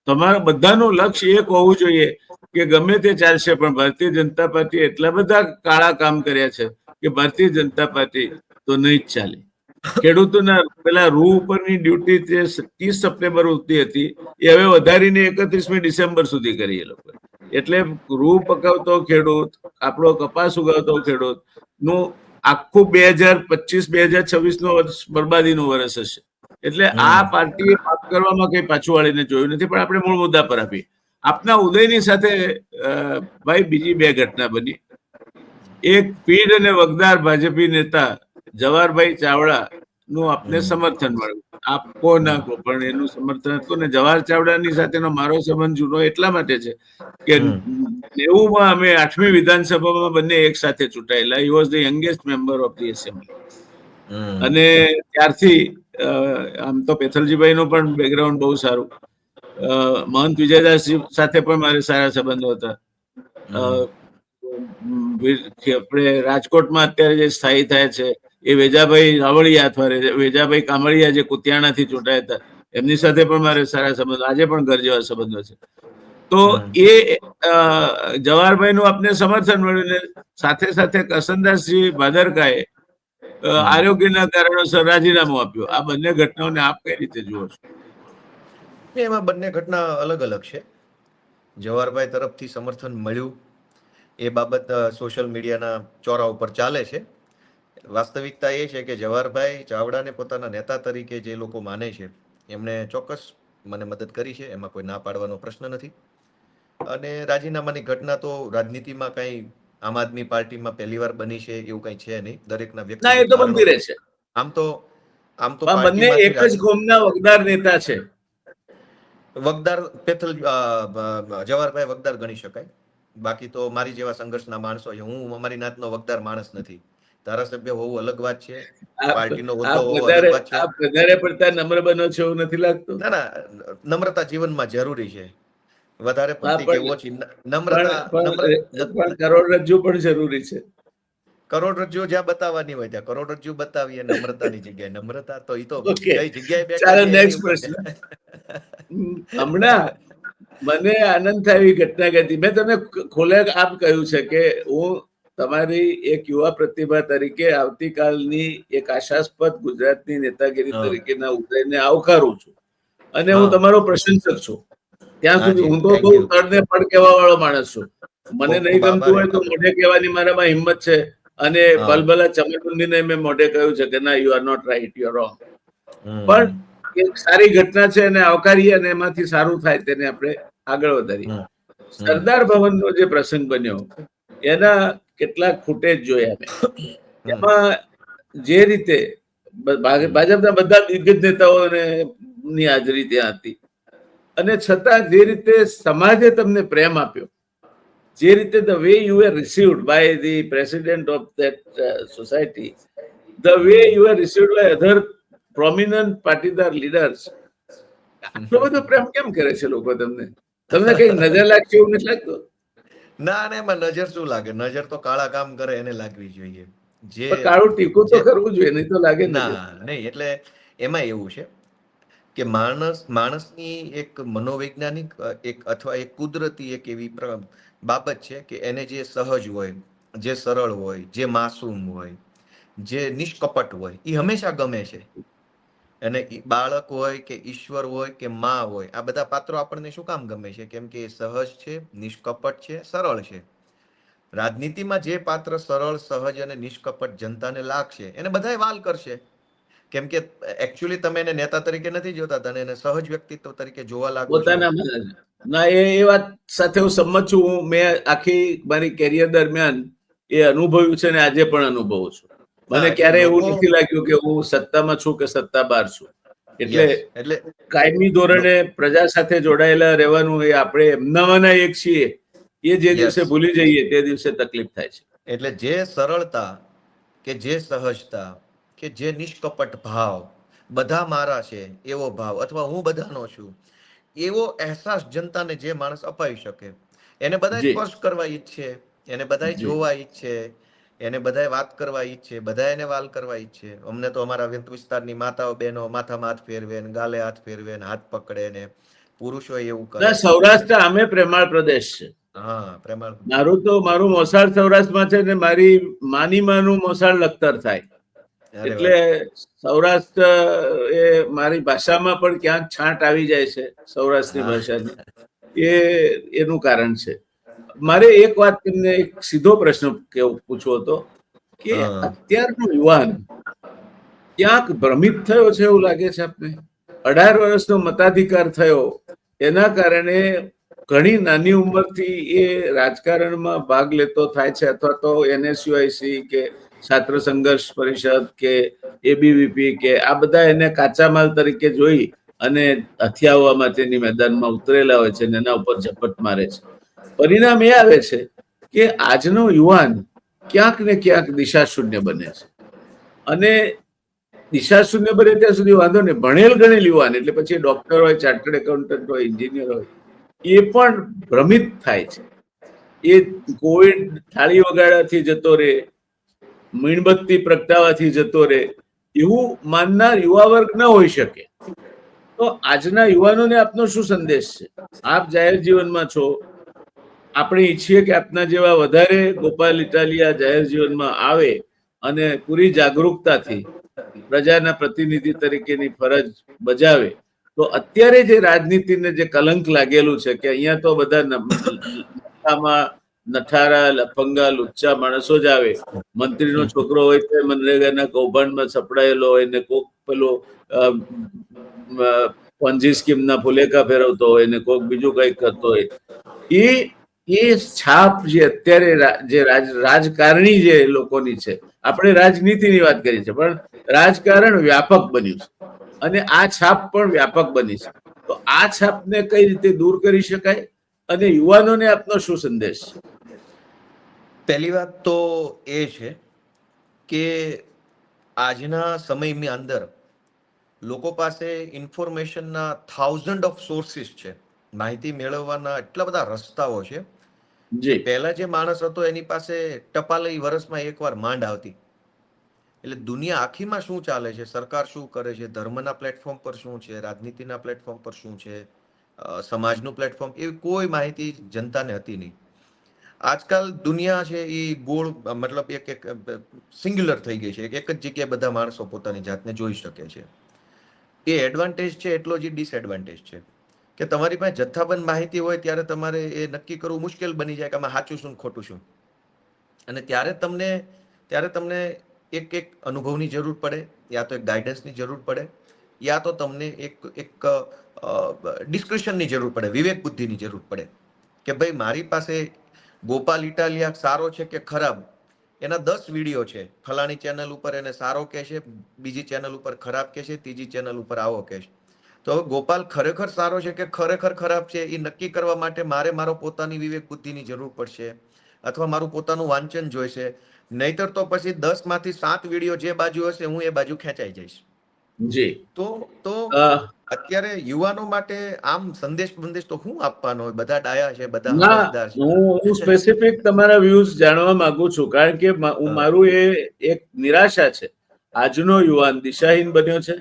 તમારા બધાનું લક્ષ્ય એક હોવું જોઈએ કે ગમે તે ચાલશે પણ ભારતીય જનતા પાર્ટી એટલા બધા કાળા કામ કર્યા છે કે ભારતીય જનતા પાર્ટી તો નહીં જ ચાલે. ખેડૂતોના પેલા રૂ ઉપરની ડ્યુટી જે 30 સપ્ટેમ્બર સુધી હતી એ હવે વધારીને 31મી ડિસેમ્બર સુધી કરી એ લોકો. એટલે રૂ પકવતો ખેડૂત, આપણો કપાસ ઉગાવતો ખેડૂત નું આખું 2025-2026 નું વર્ષ બરબાદીનું વર્ષ હશે. એટલે આ પાર્ટીએ માફ કરવામાં કઈ પાછું વાળીને જોયું નથી. પણ આપણે મૂળ મુદ્દા પર આપીએ. આપના ઉદયની સાથે ભાઈ બીજી બે ઘટના બની. એક પીઢ અને વગદાર ભાજપી નેતા જવાહરભાઈ ચાવડા નું આપને સમર્થન મળ્યું. આપો ના કો પણ એનું સમર્થન હતું. ને જવાહર ચાવડાની સાથેનો મારો સંબંધ જૂનો એટલા માટે છે કે 90માં અમે 8મી વિધાનસભામાં બંને એક સાથે ચૂંટાયેલા. He was the youngest member of the assembly. અને ત્યારથી આમ તો પેથલજીભાઈ નું પણ બેકગ્રાઉન્ડ બહુ સારું. મહંત વિજયદાસજી સાથે પણ મારે સારા સંબંધો હતા. આપણે રાજકોટમાં અત્યારે જે સ્થાયી થાય છે એ વેજાભાઈ રાવળિયા અથવા વેજાભાઈ કામળિયા જે કુતિયાણાથી ચૂંટાયા હતા એમની સાથે પણ મારે સારા સંબંધો, આજે પણ ઘર જેવા સંબંધો છે. તો એ જવાહરભાઈ નું આપને સમર્થન મળ્યું ને સાથે સાથે કરસનદાસજી ભાદરકાએ આરોગ્યના કારણોસર રાજીનામું આપ્યું. આ બંને ઘટનાઓને આપ કઈ રીતે જુઓ છો?
એમાં બંને ઘટના અલગ અલગ છે. જવાહરભાઈ તરફથી સમર્થન મળ્યું એ બાબત સોશિયલ મીડિયાના ચોરા ઉપર ચાલે છે. વાસ્તવિકતા એ છે કે જવાહરભાઈ ચાવડાને પોતાના નેતા તરીકે જે લોકો માને છે એમણે ચોક્કસ મને મદદ કરી છે, એમાં કોઈ ના પાડવાનો પ્રશ્ન નથી. અને રાજીનામાની ઘટના તો રાજનીતિમાં કઈ આમ આદમી પાર્ટીમાં પહેલીવાર બની છે એવું કઈ છે નહીં. દરેકના વ્યક્તિ
ના, એ તો બનતી રહે છે.
આમ તો
બંને એક જ કોમના વગદાર નેતા છે.
વગદાર જવાહરભાઈ વગદાર ગણી શકાય. બાકી તો મારી જેવા સંઘર્ષના માણસો છે. હું અમારી નાતનો વગદાર માણસ નથી. ધારાસભ્ય હોવું અલગ વાત છે, પાર્ટીનો હોદ્દો હોવો અલગ વાત છે.
આપ વધારે પડતા નમ્ર બનો છો એવું નથી લાગતું?
ના, નમ્રતા જીવનમાં જરૂરી છે. વધારે પડતી કે ઓછી નમ્રતા
કરોડરજ્જુ પણ જરૂરી છે.
કરોડરજ્જુ જ્યાં બતાવવાની હોય ત્યાં કરોડરજ્જુ બતાવીએ. નમ્રતાની જગ્યાએ નમ્રતા. તો એ તો
કઈ
જગ્યાએ
બેઠા. નેક્સ્ટ પ્રશ્ન. હમણાં મને આનંદ થાય એવી ઘટના હતી. મેં તમને ખોલે આપ કહ્યું છે કે હું તમારી એક યુવા પ્રતિભા તરીકે આવતીકાલની એક આશાસ્પદ ગુજરાતની નેતાગીરી તરીકેના ઉદયને આવકારું છું અને હું તમારો પ્રશંસક છું. ત્યાં સુધી હું તો બહુ તળને પડ કહેવા વાળો માણસ છું. મને નહીં ગમતું હોય તો મોઢે કહેવાની મારામાં હિંમત છે. અને બલબલા ચમરબંધીને મેં મોઢે કહ્યું છે કે ના, you are not right, you are wrong. પણ એક સારી ઘટના છે અને આવકારીએ અને એમાંથી સારું થાય તેને આપણે આગળ વધારીએ. સરદાર ભવનનો જે પ્રસંગ બન્યો એના કેટલાક ફૂટેજ જોયા મેં. એમાં જે રીતે ભાજપના બધા દિગ્ગજ નેતાઓને ની હાજરી ત્યાં હતી અને છતાં જે રીતે સમાજે તમને પ્રેમ આપ્યો, જે રીતે the way you were received by the president of that society, the way you were received by other prominent Patidar leaders, આટલો બધો પ્રેમ કેમ કરે છે લોકો તમને? તમને કઈ નજર લાગશે એવું નથી લાગતું?
ના, એમાં નજર શું લાગે? નજર તો કાળા કામ કરે એને લાગવી જોઈએ. જે
કાળું ટીકું તો કરવું જોઈએ, નહીં તો લાગે
ના નહીં. એટલે એમાં એવું છે કે માણસની એક મનોવૈજ્ઞાનિક એક અથવા એક કુદરતી એક એવી બાબત છે કે એને જે સહજ હોય, જે સરળ હોય, જે માસૂમ હોય, જે નિષ્કપટ હોય એ હંમેશા ગમે છે. અને બાળક હોય કે ઈશ્વર હોય કે માં હોય, આ બધા પાત્રો આપણને શું કામ ગમે છે? કેમ કે એ સહજ છે, નિષ્કપટ છે, સરળ છે. રાજનીતિમાં જે પાત્ર સરળ, સહજ અને નિષ્કપટ જનતાને લાગશે એને બધાય વાલ કરશે. કેમ કે એકચ્યુઅલી તમે એને નેતા તરીકે નથી જોતા, તને એને સહજ વ્યક્તિત્વ તરીકે જોવા લાગો છો.
ના, એ વાત સાથે હું સંમત છું. મેં આખી મારી કેરિયર દરમિયાન એ અનુભવ્યું છે અને આજે પણ અનુભવું છું. મને ક્યારેય એવું નથી લાગ્યું કે હું સત્તામાં છું કે સત્તા બહાર છું. એટલે કાયમી ધોરણે પ્રજા સાથે જોડાયેલા રહેવાનું એ આપણે એમનામાંના એક છીએ. એ જે દિવસે ભૂલી જઈએ તે દિવસે તકલીફ થાય છે.
એટલે જે સરળતા કે જે સહજતા કે જે નિષ્કપટ ભાવ, બધા મારા છે એવો ભાવ, અથવા હું બધાનો છું એવો અહેસાસ જનતાને જે માણસ અપાવી શકે, એને બધા સ્પર્શ કરવા ઈચ્છે, એને બધા જોવા ઈચ્છે, એને બધા વાત કરવા ઈચ્છે, બધા એને વાલ કરવા ઈચ્છે. અમને તો અમારા વિસ્તારની માતાઓ બહેનો માથામાં હાથ ફેરવે ને, ગાલે હાથ ફેરવે ને, હાથ પકડે ને, પુરુષો એવું કરે.
સૌરાષ્ટ્ર આમે પ્રેમાળ પ્રદેશ છે.
હા, પ્રેમાળ.
મારું મોસાળ સૌરાષ્ટ્રમાં છે ને મારી માની માનું મોસાળ લખતર થાય.
અરે
એટલે
વાહ.
સૌરાષ્ટ્ર એ મારી ભાષામાં પણ ક્યાંક છાંટ આવી જાય છે સૌરાષ્ટ્રની
હા.
ભાષાની. એ એનું કારણ છે. મારે એક વાત તમને એક સીધો પ્રશ્ન પૂછવો હતો કે
હા.
અત્યારનો યુવાન ક્યાંક ભ્રમિત થયો છે એવું લાગે છે આપને. 18 વર્ષનો મતાધિકાર થયો એના કારણે ઘણી નાની ઉંમરથી એ રાજકારણમાં ભાગ લેતો થાય છે, અથવા તો NSUIC કે છાત્ર સંઘર્ષ પરિષદ કે ABVP કે આ બધા એને કાચા માલ તરીકે જોઈ અને હથિયાવવા માટેની મેદાનમાં ઉતરેલા હોય છે અને એના ઉપર ઝપટ મારે છે. પરિણામ એ આવે છે કે આજનો યુવાન ક્યાંક ને ક્યાંક દિશા શૂન્ય બને છે. અને દિશા શૂન્ય બને ત્યાં સુધી વાંધો નહીં, ભણેલ ગણેલ યુવાન એટલે પછી ડોક્ટર હોય, ચાર્ટર્ડ એકાઉન્ટન્ટ હોય, એન્જિનિયર હોય, એ પણ ભ્રમિત થાય છે. એ કોવિડ થાળી વગાડવાથી જતો રહે, મીણબત્તી પ્રગટાવવાથી જતો રહે એવું માનનાર યુવા વર્ગ ન હોઈ શકે. તો આજના યુવાનોને આપનો શું સંદેશ છે? આપ જાહેર જીવનમાં છો, આપણે ઈચ્છીએ કે આપના જેવા વધારે ગોપાલ ઇટાલિયા જાહેર જીવનમાં આવે અને પૂરી જાગૃતતાથી પ્રજાના પ્રતિનિધિ તરીકેની ફરજ બજાવે. તો અત્યારે જે રાજનીતિને જે કલંક લાગેલું છે કે અહીંયા તો બધા નકામા, નઠારા, લફંગા, લુચ્ચા માણસો જ આવે. મંત્રીનો છોકરો હોય તો મનરેગાના કૌભાંડમાં સપડાયેલો હોય ને કોક પેલો પોન્જી સ્કીમના ફુલેકા ફેરવતો હોય ને કોક બીજું કંઈક કરતો હોય. એ એ છાપ જે અત્યારે જે રાજકારણી જે લોકોની છે, આપણે રાજનીતિની વાત કરી છે પણ રાજકારણ વ્યાપક બન્યું છે અને આ છાપ પણ વ્યાપક બની છે. તો આ છાપને કઈ રીતે દૂર કરી શકાય અને યુવાનોને આપનો શું સંદેશ છે?
પહેલી વાત તો એ છે કે આજના સમયની અંદર લોકો પાસે ઇન્ફોર્મેશનના 1000 ઓફ સોર્સિસ છે. માહિતી મેળવવાના એટલા બધા રસ્તાઓ છે કે
જી
પહેલા જે માણસ હતો એની પાસે ટપાલી વર્ષમાં એકવાર માંડ આવતી. એટલે દુનિયા આખીમાં શું ચાલે છે, સરકાર શું કરે છે, ધર્મના પ્લેટફોર્મ પર શું છે, રાજનીતિના પ્લેટફોર્મ પર શું છે, સમાજનું પ્લેટફોર્મ, એવી કોઈ માહિતી જનતાને હતી નહીં. આજકાલ દુનિયા છે એ ગોળ મતલબ એક સિંગ્યુલર થઈ ગઈ છે. એક જ જગ્યાએ બધા માણસો પોતાની જાતને જોઈ શકે છે. એ એડવાન્ટેજ છે એટલો જ ડિસએડવાન્ટેજ છે કે તમારી પાસે જથ્થાબંધ માહિતી હોય ત્યારે તમારે એ નક્કી કરવું મુશ્કેલ બની જાય કે આમાં સાચું શું ખોટું શું. અને ત્યારે તમને એક અનુભવની જરૂર પડે, યા તો એક ગાઈડન્સની જરૂર પડે, યા તો તમને એક ડિસ્ક્રિપ્શનની જરૂર પડે, વિવેક બુદ્ધિની જરૂર પડે કે ભાઈ મારી પાસે ગોપાલ ઇટાલિયા સારો છે કે ખરાબ એના 10 વિડીયો છે. ફલાણી ચેનલ ઉપર એને સારો કહે છે, બીજી ચેનલ ઉપર ખરાબ કહે છે, ત્રીજી ચેનલ ઉપર આવો કહે છે. તો હવે ગોપાલ ખરેખર સારો છે કે ખરેખર ખરાબ છે એ નક્કી કરવા માટે મારે મારો પોતાની વિવેક બુદ્ધિની જરૂર પડશે, અથવા મારું પોતાનું વાંચન જોઈશે. નહીતર તો પછી 10 માંથી 7 વિડીયો જે બાજુ હશે હું એ બાજુ ખેંચાઈ જઈશ.
જી
તો
અ,
અત્યારે યુવાનો માટે આમ સંદેશ તો શું આપવાનો હોય? બધા ડાયા છે, બધા
ના,
સમજદાર
હું
છે.
સ્પેસિફિક તમારા વ્યૂઝ જાણવા માંગુ છું કારણ કે
હા.
મારું એ એક નિરાશા છે. આજનો યુવાન દિશાહીન બન્યો છે.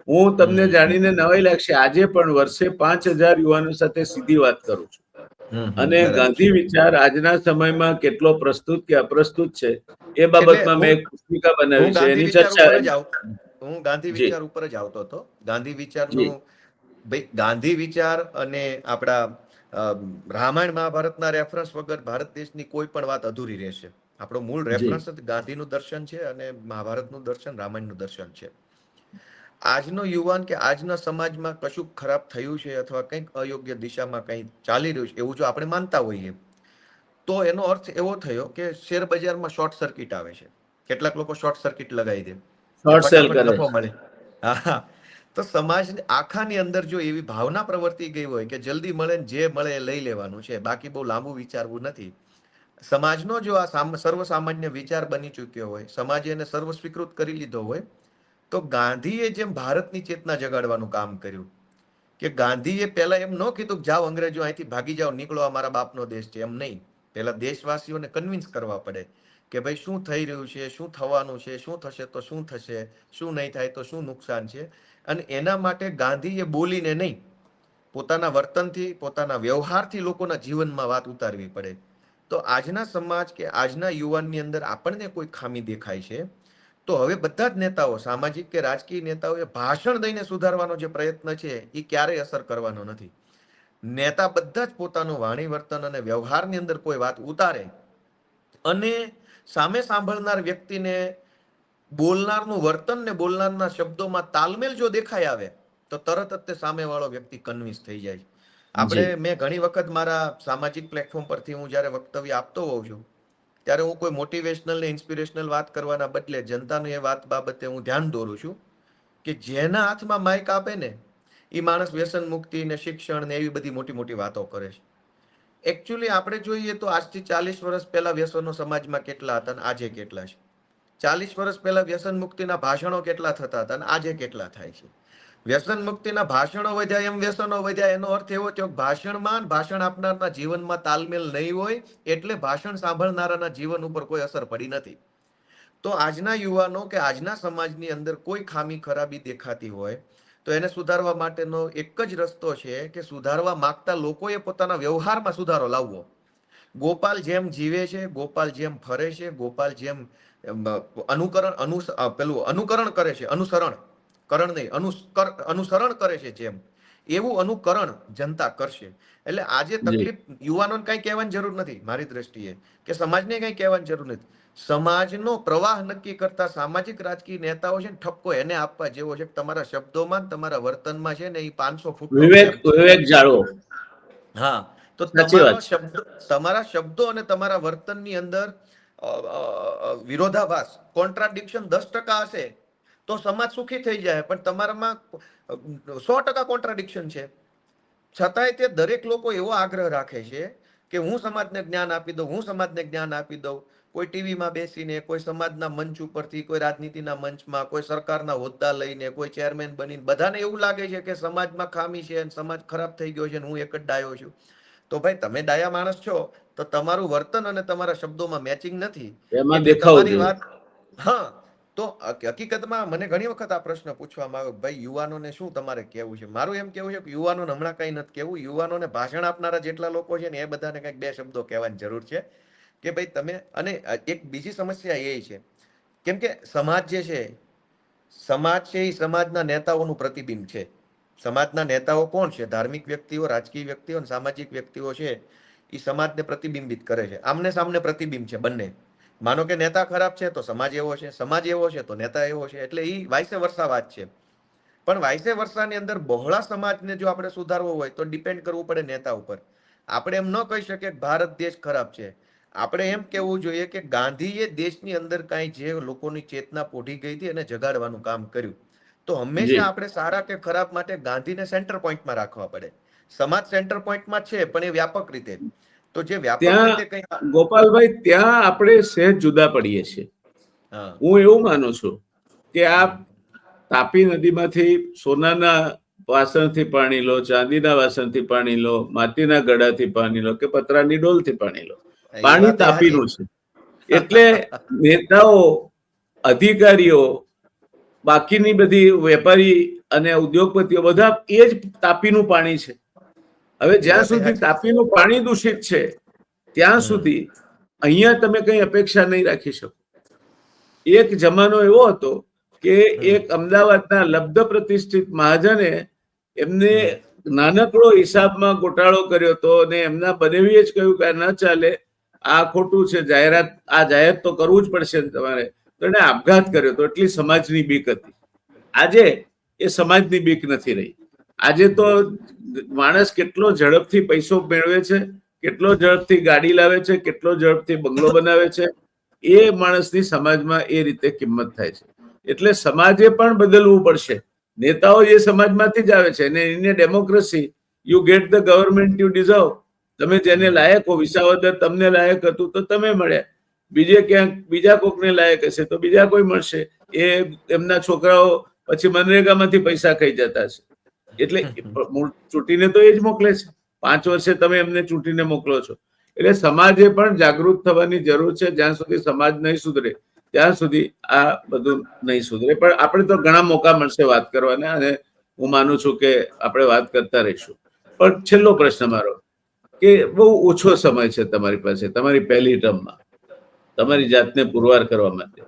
હું તમને
હમ.
જાણીને નવાઈ લાગશે, આજે પણ વર્ષે 5000 યુવાનો સાથે સીધી વાત કરું છું. અને
બરાબર છે.
ગાંધી વિચાર આજના સમયમાં કેટલો પ્રસ્તુત કે અપ્રસ્તુત છે એ
એટલે
બાબતમાં મેં
હું
એક પુસ્તિકા
હું
બનાવી છે,
ગાંધી
એની
વિચાર
ચર્ચા.
ઉપર જ આવ હું ગાંધી
જી
વિચાર ઉપર જ આવતો હતો. ગાંધી
જી
વિચારનું ભાઈ ગાંધી વિચાર અને આપણા રામાયણ મહાભારતના રેફરન્સ વગર ભારત દેશની કોઈ પણ વાત અધૂરી રહેશે. આપણો મૂળ
જી
રેફરન્સ જ ગાંધીનું દર્શન છે અને મહાભારતનું દર્શન, રામાયણનું દર્શન છે. આજનો યુવાન કે આજના સમાજમાં કશું ખરાબ થયું છે અથવા કંઈક અયોગ્ય દિશામાં કંઈ ચાલી રહ્યું છે એવું જો આપણે માનતા હોઈએ તો એનો અર્થ એવો થયો કે શેર બજારમાં શોર્ટ સર્કિટ આવે છે. કેટલાક લોકો શોર્ટ સર્કિટ લગાવી દે કે
શોર્ટ સેલ
ફટાફટ
કરે
નફો
છે.
મળે. હા. તો સમાજ આખાની અંદર જો એવી ભાવના પ્રવર્તી ગઈ હોય કે જલ્દી મળે ને જે મળે એ લઈ લેવાનું છે, બાકી બહુ લાંબુ વિચારવું નથી, સમાજનો જો આ સર્વસામાન્ય વિચાર બની ચૂક્યો હોય, સમાજે એને સર્વ સ્વીકૃત કરી લીધો હોય, તો ગાંધીએ જેમ ભારતની ચેતના જગાડવાનું કામ કર્યું કે ગાંધીએ પહેલા એમ ન કીધું કે જાઓ અંગ્રેજો અહીંથી ભાગી જાઓ, નીકળો, અમારા બાપનો દેશ છે, એમ નહીં. પહેલા દેશવાસીઓને કન્વિન્સ કરવા પડે કે ભાઈ શું થઈ રહ્યું છે, શું થવાનું છે, શું થશે તો શું થશે, શું નહીં થાય તો શું નુકસાન છે. અને એના માટે ગાંધીએ બોલીને નહીં, પોતાના વર્તનથી, પોતાના વ્યવહારથી લોકોના જીવનમાં વાત ઉતારવી પડે. તો આજના સમાજ કે આજના યુવાનની અંદર આપણને કોઈ ખામી દેખાય છે તો હવે બધા જ નેતાઓ, સામાજિક કે રાજકીય નેતાઓએ ભાષણ દઈને સુધારવાનો જે પ્રયત્ન છે એ ક્યારેય અસર કરવાનો નથી. નેતા બધા જ પોતાનું વાણી વર્તન અને વ્યવહારની અંદર કોઈ વાત ઉતારે અને સામે સાંભળનાર વ્યક્તિને બોલનારનું વર્તન ને બોલનારના શબ્દોમાં તાલમેલ જો દેખાઈ આવે તો તરત જ તે સામેવાળો વ્યક્તિ કન્વિન્સ થઈ જાય. આપણે મેં ઘણી વખત મારા સામાજિક પ્લેટફોર્મ પરથી હું જ્યારે વક્તવ્ય આપતો હોઉં છું ત્યારે હું કોઈ મોટિવેશનલ ને ઇન્સ્પિરેશનલ વાત કરવાના બદલે જનતાની એ વાત બાબતે હું ધ્યાન દોરું છું કે જેના હાથમાં માઇક આપે ને એ માણસ વ્યસન મુક્તિ ને શિક્ષણ ને એવી બધી મોટી મોટી વાતો કરે છે. એકચ્યુઅલી આપણે જોઈએ તો આજથી 40 વર્ષ પહેલા વ્યસનો સમાજમાં કેટલા હતા અને આજે કેટલા છે. 40 વર્ષ પહેલા વ્યસન મુક્તિના ભાષણો કેટલા થતા હતા અને આજે કેટલા થાય છે. વ્યસન મુક્તિના ભાષણો વધ્યા એમ વ્યસનો વધ્યા, એનો અર્થ એવો થયો ભાષણમાં ભાષણ આપનારના જીવનમાં તાલમેલ નહીં હોય એટલે ભાષણ સાંભળનારાના જીવન ઉપર કોઈ અસર પડી નથી. તો આજના યુવાનો કે આજના સમાજની અંદર કોઈ ખામી ખરાબી દેખાતી હોય તો એને સુધારવા માટેનો એક જ રસ્તો છે કે સુધારવા માંગતા લોકોએ પોતાના વ્યવહારમાં સુધારો લાવવો. ગોપાલ જેમ જીવે છે, ગોપાલ જેમ ફરે છે, ગોપાલ જેમ અનુકરણ કરે છે, અનુસરણ કરે છે જેમ, એવું અનુકરણ જનતા કરશે. એટલે આજે તકલીફ યુવાનોને કઈ કહેવાની જરૂર નથી મારી દ્રષ્ટિએ, કે સમાજને કઈ કહેવાની જરૂર નથી. સમાજનો પ્રવાહ નક્કી કરતા સામાજિક રાજકીય નેતાઓ છે ને ઠપકો એને આપવા જેવો છે કે તમારા શબ્દોમાં તમારા વર્તનમાં છે ને એ 500 ફૂટ
વિવેક જાળવો.
હા, તો તમારા શબ્દો અને તમારા વર્તનની અંદર વિરોધાભાસ, કોન્ટ્રાડિક્શન 10% હશે તો સમાજ સુખી થઈ જાય, પણ તમારામાં 100% કોન્ટ્રાડિક્શન છે. છતાંય તે દરેક લોકો એવો આગ્રહ રાખે છે કે હું સમાજને જ્ઞાન આપી દઉં, હું સમાજને જ્ઞાન આપી દઉં. કોઈ ટીવીમાં બેસીને, કોઈ સમાજના મંચ ઉપરથી, કોઈ રાજનીતિના મંચમાં, કોઈ સરકારના હોદ્દા લઈને, કોઈ ચેરમેન બનીને બધાને એવું લાગે છે કે સમાજમાં ખામી છે, સમાજ ખરાબ થઈ ગયો છે, હું એક જ ડાયો છું. તો ભાઈ તમે ડાયા માણસ છો તો તમારું વર્તન અને તમારા શબ્દોમાં મેચિંગ નથી. એટલે તમારી વાત, હા, તો હકીકતમાં મને ઘણી વખત આ પ્રશ્ન પૂછવામાં આવ્યો, ભાઈ યુવાનોને શું તમારે કેવું છે? મારું એમ કેવું છે કે યુવાનોને હમણાં કઈ નથી કેવું. યુવાનોને ભાષણ આપનારા જેટલા લોકો છે ને એ બધાને કંઈક 2 શબ્દો કહેવાની જરૂર છે કે ભાઈ તમે, અને એક બીજી સમસ્યા એ છે કેમ કે સમાજ જે છે, સમાજ છે એ સમાજના નેતાઓનું પ્રતિબિંબ છે. સમાજના નેતાઓ કોણ છે? ધાર્મિક વ્યક્તિઓ, રાજકીય વ્યક્તિઓ અને સામાજિક વ્યક્તિઓ છે એ સમાજને પ્રતિબિંબિત કરે છે. આમને સામને પ્રતિબિંબ છે બંને. માનો કે નેતા ખરાબ છે તો સમાજ એવો છે, સમાજ એવો છે તો નેતા એવો છે. એટલે એ વાઇસે વર્ષા વાત છે. પણ વાઇસે વર્ષાની અંદર બહોળા સમાજને જો આપણે સુધારવો હોય તો ડિપેન્ડ કરવું પડે નેતા ઉપર. આપણે એમ ન કહી શકીએ કે ભારત દેશ ખરાબ છે. આપણે એમ કહેવું જોઈએ કે ગાંધીએ દેશની અંદર કાંઈ જે લોકોની ચેતના પોઢી ગઈ હતી એને જગાડવાનું કામ કર્યું. તો હંમેશા આપણે સારા કે ખરાબ માટે ગાંધીને સેન્ટર પોઈન્ટમાં રાખવા પડે. સમાજ સેન્ટર પોઈન્ટમાં છે પણ એ વ્યાપક રીતે. તો જે વ્યાપક રીતે કઈ,
ગોપાલભાઈ, ત્યાં આપણે સહેજ જુદા પડીએ છીએ. હું એવું માનું છું કે આ તાપી નદીમાંથી સોનાના વાસણથી પાણી લો, ચાંદીના વાસણથી પાણી લો, માટીના ગળાથી પાણી લો કે પતરાની ડોલથી પાણી લો, પાણી તાપીનું છે. એટલે નેતાઓ, અધિકારીઓ, બાકીની બધી વેપારી અને ઉદ્યોગપતિઓ બધા એ જ તાપીનું પાણી છે. હવે જ્યાં સુધી તાપીનું પાણી દૂષિત છે ત્યાં સુધી અહીંયા તમે કઈ અપેક્ષા નહીં રાખી શકો. એક જમાનો એવો હતો કે એક અમદાવાદના લબ્ધ પ્રતિષ્ઠિત મહાજને એમને નાનકડો હિસાબમાં ગોટાળો કર્યો હતો અને એમના બનેવીએ જ કહ્યું કે ન ચાલે, આ ખોટું છે, જાહેરાત તો કરવું જ પડશે તમારે. તો એને આપઘાત કર્યો તો. એટલી સમાજની બીક હતી. આજે એ સમાજની બીક નથી રહી. આજે તો માણસ કેટલો ઝડપથી પૈસો મેળવે છે, કેટલો ઝડપથી ગાડી લાવે છે, કેટલો ઝડપથી બંગલો બનાવે છે, એ માણસની સમાજમાં એ રીતે કિંમત થાય છે. એટલે સમાજે પણ બદલવું પડશે. નેતાઓ એ સમાજમાંથી જ આવે છે અને એને democracy, you get the government you deserve. તમે જેને લાયક હો, વિસાવદર તમને લાયક હતું તો તમે મળ્યા, બીજે ક્યાંક બીજા કોકને લાયક હશે તો બીજા કોઈ મળશે. એ એમના છોકરાઓ પછી મનરેગામાંથી પૈસા ખાઈ જતા છે. એટલે ચૂંટીને તો એ જ મોકલે છે. 5 વર્ષે તમે એમને ચૂંટીને મોકલો છો. એટલે સમાજે પણ જાગૃત થવાની જરૂર છે. જ્યાં સુધી સમાજ નહીં સુધરે ત્યાં સુધી આ બધું નહીં સુધરે. પણ આપણે તો ઘણા મોકા મળશે વાત કરવાના અને હું માનું છું કે આપણે વાત કરતા રહીશું. પણ છેલ્લો પ્રશ્ન મારો કે બહુ ઓછો સમય છે તમારી પાસે, તમારી પહેલી ટર્મમાં તમારી જાતને પુરવાર કરવા માટે.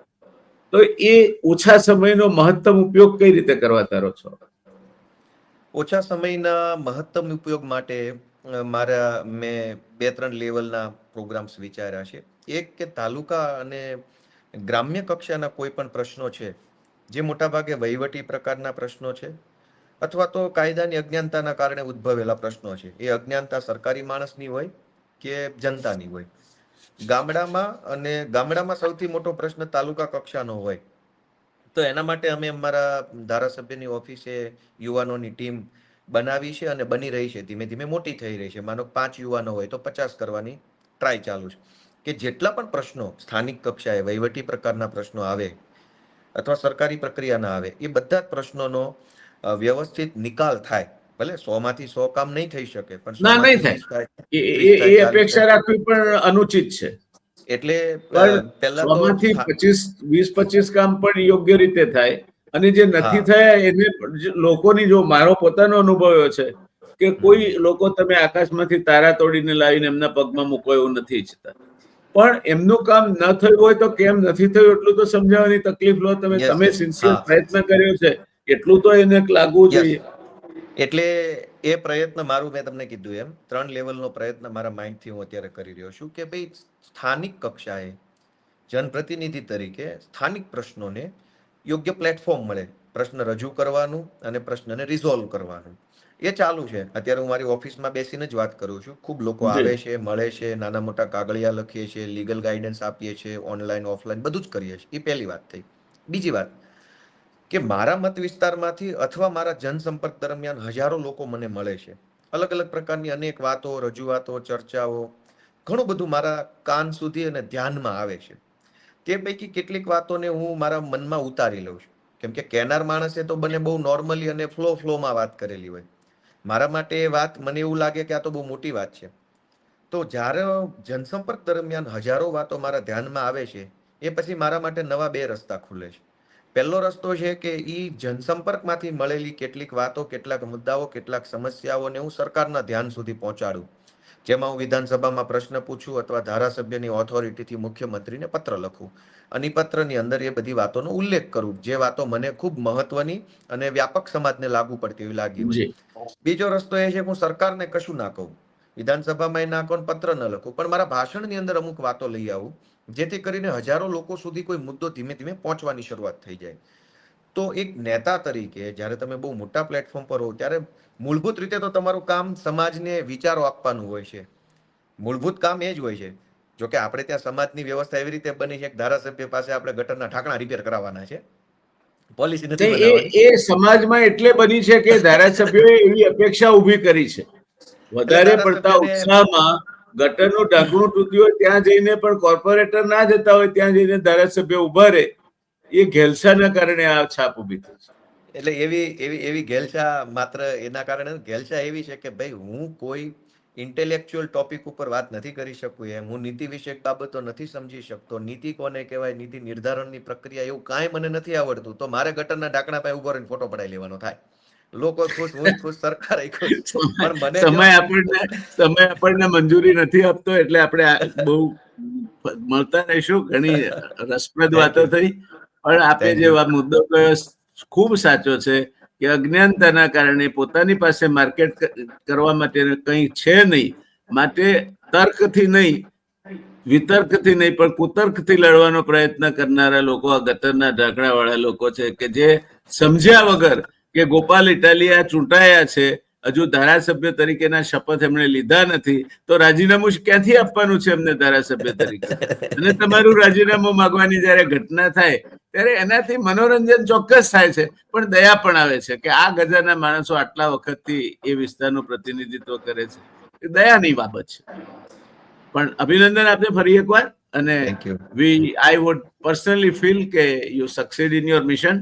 તો એ ઓછા સમયનો મહત્તમ ઉપયોગ કઈ રીતે કરવા તારો છો?
ઓછા સમયના મહત્તમ ઉપયોગ માટે મેં 2-3 લેવલના પ્રોગ્રામ્સ વિચાર્યા છે. એક કે તાલુકા અને ગ્રામ્ય કક્ષાના કોઈ પણ પ્રશ્નો છે, જે મોટાભાગે વહીવટી પ્રકારના પ્રશ્નો છે અથવા તો કાયદાની અજ્ઞાનતાના કારણે ઉદ્ભવેલા પ્રશ્નો છે. એ અજ્ઞાનતા સરકારી માણસની હોય કે જનતાની હોય. ગામડામાં સૌથી મોટો પ્રશ્ન તાલુકા કક્ષાનો હોય. તો એના માટે અમે અમારા ધારાસભ્યની ઓફિસે યુવાનોની ટીમ બનાવી છે અને બની રહી છે, ધીમે ધીમે મોટી થઈ રહી છે. માનો 5 યુવાનો હોય તો 50 કરવાની ટ્રાય ચાલુ છે, કે જેટલા પણ પ્રશ્નો સ્થાનિક કક્ષાએ વહીવટી પ્રકારના પ્રશ્નો આવે અથવા સરકારી પ્રક્રિયાના આવે, એ બધા જ પ્રશ્નોનો વ્યવસ્થિત નિકાલ થાય. ભલે 100માંથી 100 કામ નહીં થઈ શકે, પણ
ના, નહીં
100માંથી 20
થાય.
થાય, 20 થાય,
એ
40
અપેક્ષા
થાય.
રાખવી પણ અનુચિત છે.
એટલે
પણ
પહેલા તો
100માંથી 20-25 કામ પણ યોગ્ય રીતે થાય, અને જે નથી
હા.
થયા એને લોકોની, જો મારો પોતાનો અનુભવ એવો છે કે કોઈ લોકો તમે આકાશમાંથી તારા તોડીને લાવીને એમના પગમાં મૂકો એવું નથી ઈચ્છતા, પણ એમનું કામ ન થયું હોય તો કેમ નથી થયું એટલું તો સમજાવવાની તકલીફ લો. તમે સિન્સિયર પ્રયત્ન કર્યો છે એટલું તો એને લાગવું જોઈએ.
એટલે એ પ્રયત્ન મારું, મેં તમને કીધું એમ 3 લેવલનો પ્રયત્ન મારા માઇન્ડથી હું અત્યારે કરી રહ્યો છું, કે ભાઈ સ્થાનિક કક્ષાએ જનપ્રતિનિધિ તરીકે સ્થાનિક પ્રશ્નોને યોગ્ય પ્લેટફોર્મ મળે, પ્રશ્ન રજૂ કરવાનું અને પ્રશ્નને રિઝોલ્વ કરવાનું. એ ચાલુ છે. અત્યારે હું મારી ઓફિસમાં બેસીને જ વાત કરું છું. ખૂબ લોકો આવે છે, મળે છે, નાના મોટા કાગળિયા લખીએ છીએ, લીગલ ગાઈડન્સ આપીએ છીએ, ઓનલાઈન ઓફલાઈન બધું જ કરીએ છીએ. એ પહેલી વાત થઈ. બીજી વાત કે મારા મત વિસ્તારમાંથી અથવા મારા જનસંપર્ક દરમિયાન હજારો લોકો મને મળે છે. અલગ અલગ પ્રકારની અનેક વાતો, રજૂઆતો, ચર્ચાઓ, ઘણું બધું મારા કાન સુધી અને ધ્યાનમાં આવે છે. તે પૈકી કેટલીક વાતોને હું મારા મનમાં ઉતારી લઉં છું, કેમ કે કહેનાર માણસે તો બને બહુ નોર્મલી અને ફ્લોમાં વાત કરેલી હોય. મારા માટે એ વાત, મને એવું લાગે કે આ તો બહુ મોટી વાત છે. તો જ્યારે જનસંપર્ક દરમિયાન હજારો વાતો મારા ધ્યાનમાં આવે છે, એ પછી મારા માટે નવા 2 રસ્તા ખુલે છે. પહેલો રસ્તો છે કે એ જનસંપર્કમાંથી મળેલી કેટલીક વાતો, કેટલાક મુદ્દાઓ, કેટલાક સમસ્યાઓને હું સરકારના ધ્યાન સુધી પહોંચાડું. જેમાં હું વિધાનસભામાં પ્રશ્ન પૂછું અથવા ધારાસભ્યની ઓથોરિટીથી મુખ્યમંત્રીને પત્ર લખું અને પત્રની અંદર એ બધી વાતોનો ઉલ્લેખ કરું, જે વાતો મને ખૂબ મહત્વની અને વ્યાપક સમાજને લાગુ પડતી એવી લાગી હોય. બીજો રસ્તો એ છે કે હું સરકારને કશું ના કહું, વિધાનસભામાં ના કહું, પત્ર ન લખું, પણ મારા ભાષણની અંદર અમુક વાતો લઈ આવું, જેથી કરીને હજારો લોકો સુધી કોઈ મુદ્દો ધીમે ધીમે પહોંચવાની શરૂઆત થઈ જાય. તો એક નેતા તરીકે જ્યારે તમે બહુ મોટા પ્લેટફોર્મ પર હો, ત્યારે મૂળભૂત રીતે તો તમારું કામ સમાજને વિચારો આપવાનું હોય છે. મૂળભૂત કામ એ જ હોય છે. જોકે આપણે ત્યાં સમાજની વ્યવસ્થા એવી રીતે બની છે કે ધારાસભ્ય પાસે આપણે ગટરના ઢાંકણા રિપેર કરાવવાના છે, પોલિસી નથી બનાવવાની.
એ સમાજમાં એટલે બની છે કે ધારાસભ્યોએ એવી અપેક્ષા ઊભી કરી છે. વધારે પડતા ઉત્સાહમાં ગટરનું ઢાંકણું તૂટ્યું હોય ત્યાં જઈને પણ કોર્પોરેટર ના જતા હોય ત્યાં જઈને ધારાસભ્ય ઉભા રહે, એ ઘેલસાના કારણે આ છાપ ઊભી થઈ છે.
એટલે એવી ઘેલછા માત્ર એના કારણે, ઘેલછા એવી છે કે ભાઈ હું કોઈ ઇન્ટેલેક્ચ્યુઅલ ટોપિક ઉપર વાત નથી કરી શકું, એમ હું નીતિ વિષયક બાબતો નથી સમજી શકતો, નીતિ કોને કહેવાય, નીતિ નિર્ધારણની પ્રક્રિયા, એવું કાંઈ મને નથી આવડતું, તો મારે ગટરના ઢાંકણા પાસે ઉભો રહીને ફોટો પડાવી લેવાનો થાય. લોકો ખુશ, હું ખુશ, સરકાર ખુશ. પણ મને
સમય આપણને મંજૂરી નથી આપતો, એટલે આપણે બહુ મળતા રહીશું. ઘણી રસપ્રદ વાતો થઈ, પણ આપે જે મુદ્દો કયો ખૂબ સાચો છે કે અજ્ઞાનતાના કારણે પોતાની પાસે માર્કેટ કરવા માટે કંઈ છે નહીં, માટે તર્કથી નહીં, વિતર્કથી નહીં, પણ કુતર્કથી લડવાનો પ્રયત્ન કરનારા લોકો આ ગટરના ઢાંકણા વાળા લોકો છે, કે જે સમજ્યા વગર કે ગોપાલ ઇટાલિયા ચૂંટાયા છે, હજુ ધારાસભ્ય તરીકેના શપથ એમણે લીધા નથી, તો રાજીનામું ક્યાંથી આપવાનું છે એમને ધારાસભ્ય તરીકે? અને તમારું રાજીનામું માંગવાની જયારે ઘટના થાય ત્યારે એનાથી મનોરંજન ચોક્કસ થાય છે, પણ દયા પણ આવે છે કે આ ગજાના માણસો આટલા વખતથી એ વિસ્તારનું પ્રતિનિધિત્વ કરે છે. એ દયાની બાબત છે. પણ અભિનંદન આપને ફરી એકવાર. અને I would personally feel કે you succeed in your mission,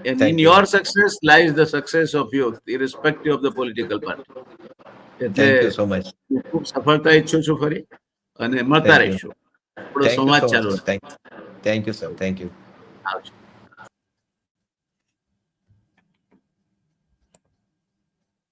and in your success lies the success of you, irrespective of the political party. એટલે ખૂબ સફળતા ઈચ્છું છું ફરી, અને મળતા રહીશું. આપણો સંવાદ ચાલુ.
Thank you sir, thank you.
આવજો.